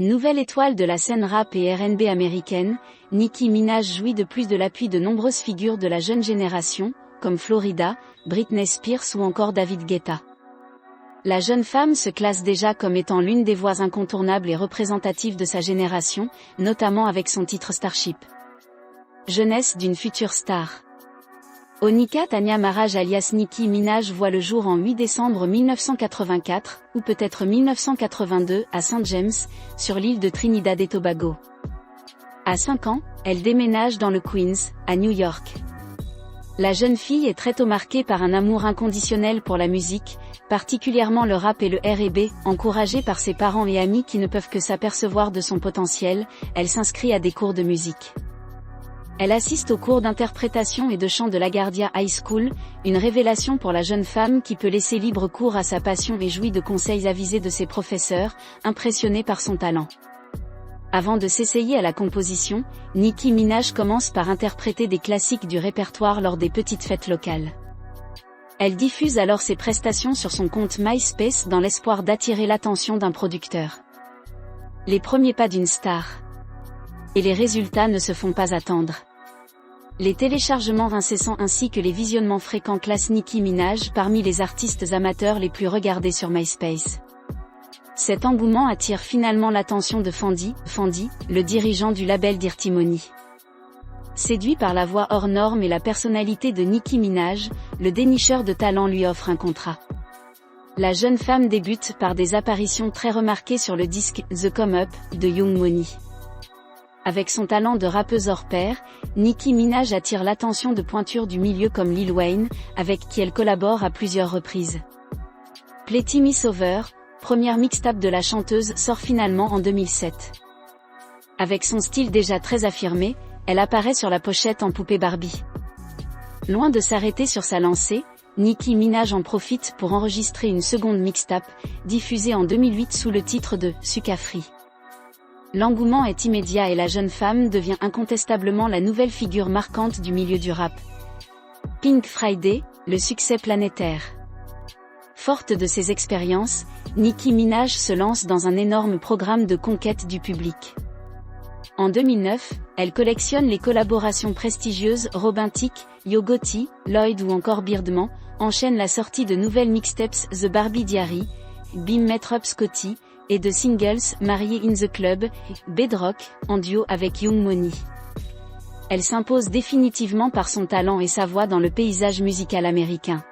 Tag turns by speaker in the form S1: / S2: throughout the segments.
S1: Nouvelle étoile de la scène rap et R&B américaine, Nicki Minaj jouit de plus de l'appui de nombreuses figures de la jeune génération, comme Flo Rida, Britney Spears ou encore David Guetta. La jeune femme se classe déjà comme étant l'une des voix incontournables et représentatives de sa génération, notamment avec son titre Starship. Jeunesse d'une future star. Onika Tanya Maraj alias Nicki Minaj voit le jour en 8 décembre 1984, ou peut-être 1982, à St. James, sur l'île de Trinidad et Tobago. À 5 ans, elle déménage dans le Queens, à New York. La jeune fille est très tôt marquée par un amour inconditionnel pour la musique, particulièrement le rap et le R&B. Encouragée par ses parents et amis qui ne peuvent que s'apercevoir de son potentiel, elle s'inscrit à des cours de musique. Elle assiste aux cours d'interprétation et de chant de LaGuardia High School, une révélation pour la jeune femme qui peut laisser libre cours à sa passion et jouit de conseils avisés de ses professeurs, impressionnés par son talent. Avant de s'essayer à la composition, Nicki Minaj commence par interpréter des classiques du répertoire lors des petites fêtes locales. Elle diffuse alors ses prestations sur son compte MySpace dans l'espoir d'attirer l'attention d'un producteur. Les premiers pas d'une star. Et les résultats ne se font pas attendre. Les téléchargements incessants ainsi que les visionnements fréquents classent Nicki Minaj parmi les artistes amateurs les plus regardés sur MySpace. Cet engouement attire finalement l'attention de Fendi, le dirigeant du label Dirty Money. Séduit par la voix hors norme et la personnalité de Nicki Minaj, le dénicheur de talent lui offre un contrat. La jeune femme débute par des apparitions très remarquées sur le disque The Come Up de Young Money. Avec son talent de rappeuse hors pair, Nicki Minaj attire l'attention de pointures du milieu comme Lil Wayne, avec qui elle collabore à plusieurs reprises. Plenty Miss Over, première mixtape de la chanteuse, sort finalement en 2007. Avec son style déjà très affirmé, elle apparaît sur la pochette en poupée Barbie. Loin de s'arrêter sur sa lancée, Nicki Minaj en profite pour enregistrer une seconde mixtape, diffusée en 2008 sous le titre de Sucka Free. L'engouement est immédiat et la jeune femme devient incontestablement la nouvelle figure marquante du milieu du rap. Pink Friday, le succès planétaire. Forte de ses expériences, Nicki Minaj se lance dans un énorme programme de conquête du public. En 2009, elle collectionne les collaborations prestigieuses Robin Thicke, Yo Gotti, Lloyd ou encore Birdman, enchaîne la sortie de nouvelles mixtapes The Barbie Diary, Bim Metrup Scotty, et de singles Mariée in the Club, Bedrock, en duo avec Young Money. Elle s'impose définitivement par son talent et sa voix dans le paysage musical américain.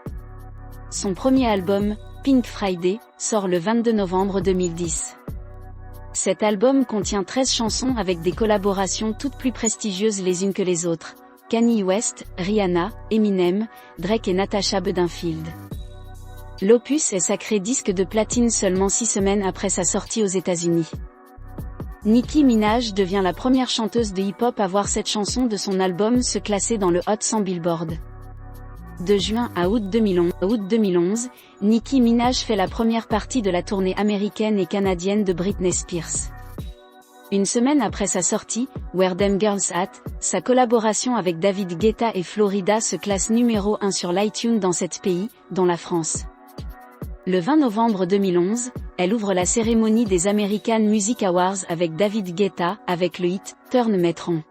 S1: Son premier album, Pink Friday, sort le 22 novembre 2010. Cet album contient 13 chansons avec des collaborations toutes plus prestigieuses les unes que les autres, Kanye West, Rihanna, Eminem, Drake et Natasha Bedingfield. L'opus est sacré disque de platine seulement 6 semaines après sa sortie aux États-Unis. Nicki Minaj devient la première chanteuse de hip-hop à voir cette chanson de son album se classer dans le Hot 100 Billboard. De juin à août 2011, Nicki Minaj fait la première partie de la tournée américaine et canadienne de Britney Spears. Une semaine après sa sortie, Where Them Girls At, sa collaboration avec David Guetta et Flo Rida se classe numéro 1 sur l'iTunes dans 7 pays, dont la France. Le 20 novembre 2011, elle ouvre la cérémonie des American Music Awards avec David Guetta, avec le hit « Turn Metron ».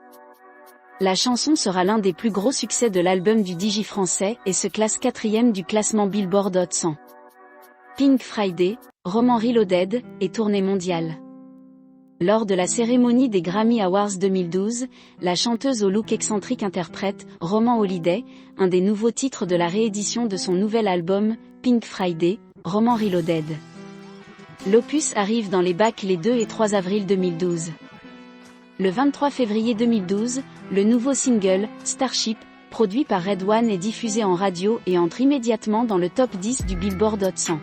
S1: La chanson sera l'un des plus gros succès de l'album du DJ français et se classe 4e du classement Billboard Hot 100. Pink Friday, roman Reloaded, et tournée mondiale. Lors de la cérémonie des Grammy Awards 2012, la chanteuse au look excentrique interprète « Roman Holiday », un des nouveaux titres de la réédition de son nouvel album « Pink Friday », Roman Reloaded. L'opus arrive dans les bacs les 2 et 3 avril 2012. Le 23 février 2012, le nouveau single, Starship, produit par Red One est diffusé en radio et entre immédiatement dans le top 10 du Billboard Hot 100.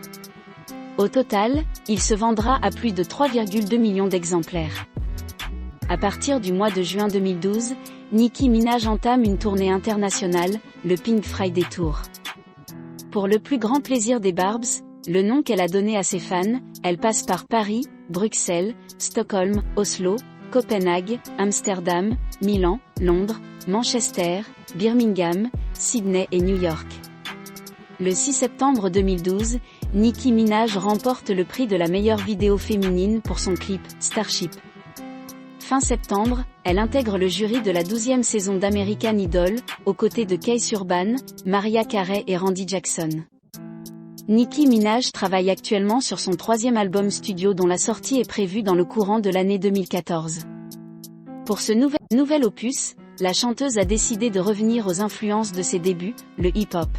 S1: Au total, il se vendra à plus de 3,2 millions d'exemplaires. À partir du mois de juin 2012, Nicki Minaj entame une tournée internationale, le Pink Friday Tour. Pour le plus grand plaisir des Barbs, le nom qu'elle a donné à ses fans, elle passe par Paris, Bruxelles, Stockholm, Oslo, Copenhague, Amsterdam, Milan, Londres, Manchester, Birmingham, Sydney et New York. Le 6 septembre 2012, Nicki Minaj remporte le prix de la meilleure vidéo féminine pour son clip « Starship ». Fin septembre, elle intègre le jury de la 12e saison d'American Idol, aux côtés de Keith Urban, Mariah Carey et Randy Jackson. Nicki Minaj travaille actuellement sur son 3e album studio dont la sortie est prévue dans le courant de l'année 2014. Pour ce nouvel opus, la chanteuse a décidé de revenir aux influences de ses débuts, le hip-hop.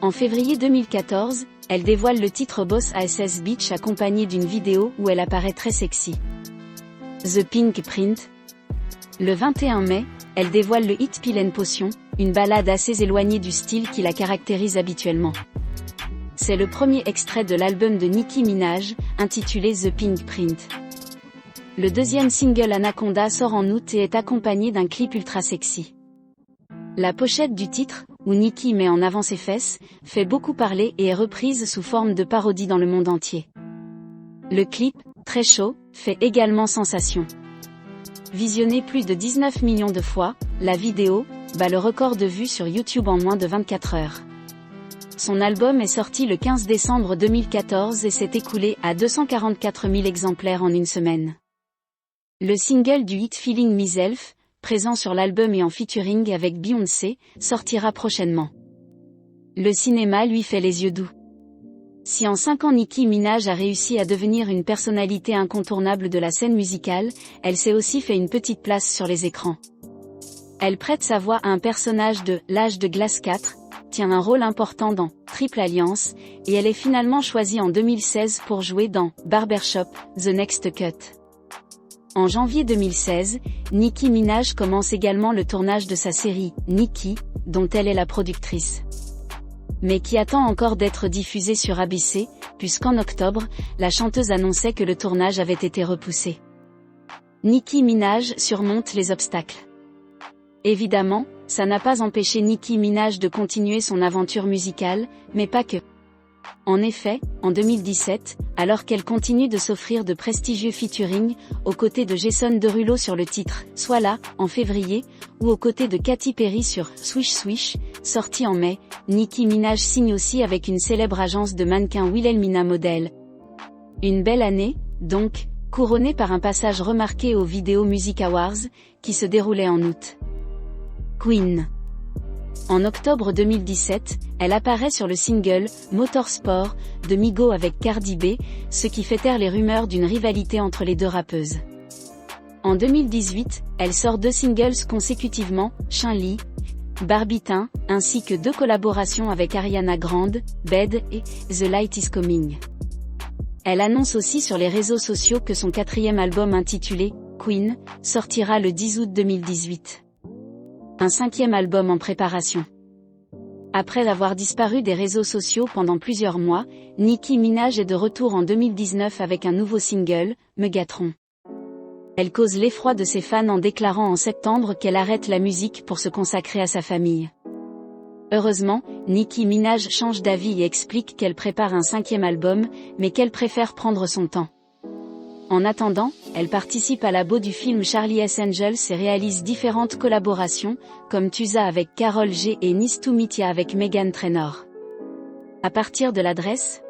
S1: En février 2014, elle dévoile le titre Boss Ass Bitch accompagné d'une vidéo où elle apparaît très sexy. The Pink Print. Le 21 mai, elle dévoile le hit Pill and Potion, une ballade assez éloignée du style qui la caractérise habituellement. C'est le premier extrait de l'album de Nicki Minaj, intitulé The Pink Print. Le deuxième single Anaconda sort en août et est accompagné d'un clip ultra sexy. La pochette du titre, où Nicki met en avant ses fesses, fait beaucoup parler et est reprise sous forme de parodie dans le monde entier. Le clip, très chaud, fait également sensation. Visionné plus de 19 millions de fois, la vidéo bat le record de vues sur YouTube en moins de 24 heures. Son album est sorti le 15 décembre 2014 et s'est écoulé à 244 000 exemplaires en une semaine. Le single du hit Feeling Myself, présent sur l'album et en featuring avec Beyoncé, sortira prochainement. Le cinéma lui fait les yeux doux. Si en 5 ans Nicki Minaj a réussi à devenir une personnalité incontournable de la scène musicale, elle s'est aussi fait une petite place sur les écrans. Elle prête sa voix à un personnage de L'Âge de Glace 4, tient un rôle important dans Triple Alliance, et elle est finalement choisie en 2016 pour jouer dans Barbershop, The Next Cut. En janvier 2016, Nicki Minaj commence également le tournage de sa série Nicki, dont elle est la productrice. Mais qui attend encore d'être diffusée sur ABC, puisqu'en octobre, la chanteuse annonçait que le tournage avait été repoussé. Nicki Minaj surmonte les obstacles. Évidemment, ça n'a pas empêché Nicki Minaj de continuer son aventure musicale, mais pas que. En effet, en 2017, alors qu'elle continue de s'offrir de prestigieux featuring, aux côtés de Jason Derulo sur le titre « Sois là » en février, ou aux côtés de Katy Perry sur « Swish Swish », sorti en mai, Nicki Minaj signe aussi avec une célèbre agence de mannequins Wilhelmina Model. Une belle année, donc, couronnée par un passage remarqué aux Video Music Awards, qui se déroulait en août. Queen. En octobre 2017, elle apparaît sur le single « Motorsport » de Migos avec Cardi B, ce qui fait taire les rumeurs d'une rivalité entre les deux rappeuses. En 2018, elle sort 2 singles consécutivement, Chun-Li, Barbitin, ainsi que 2 collaborations avec Ariana Grande, Bed et The Light Is Coming. Elle annonce aussi sur les réseaux sociaux que son 4e album intitulé « Queen » sortira le 10 août 2018. Un 5e album en préparation. Après avoir disparu des réseaux sociaux pendant plusieurs mois, Nicki Minaj est de retour en 2019 avec un nouveau single, Megatron. Elle cause l'effroi de ses fans en déclarant en septembre qu'elle arrête la musique pour se consacrer à sa famille. Heureusement, Nicki Minaj change d'avis et explique qu'elle prépare un 5e album, mais qu'elle préfère prendre son temps. En attendant, elle participe à la BO du film Charlie's Angels et réalise différentes collaborations, comme Tusa avec Karol G et Nice to Meet Ya avec Meghan Trainor. À partir de l'adresse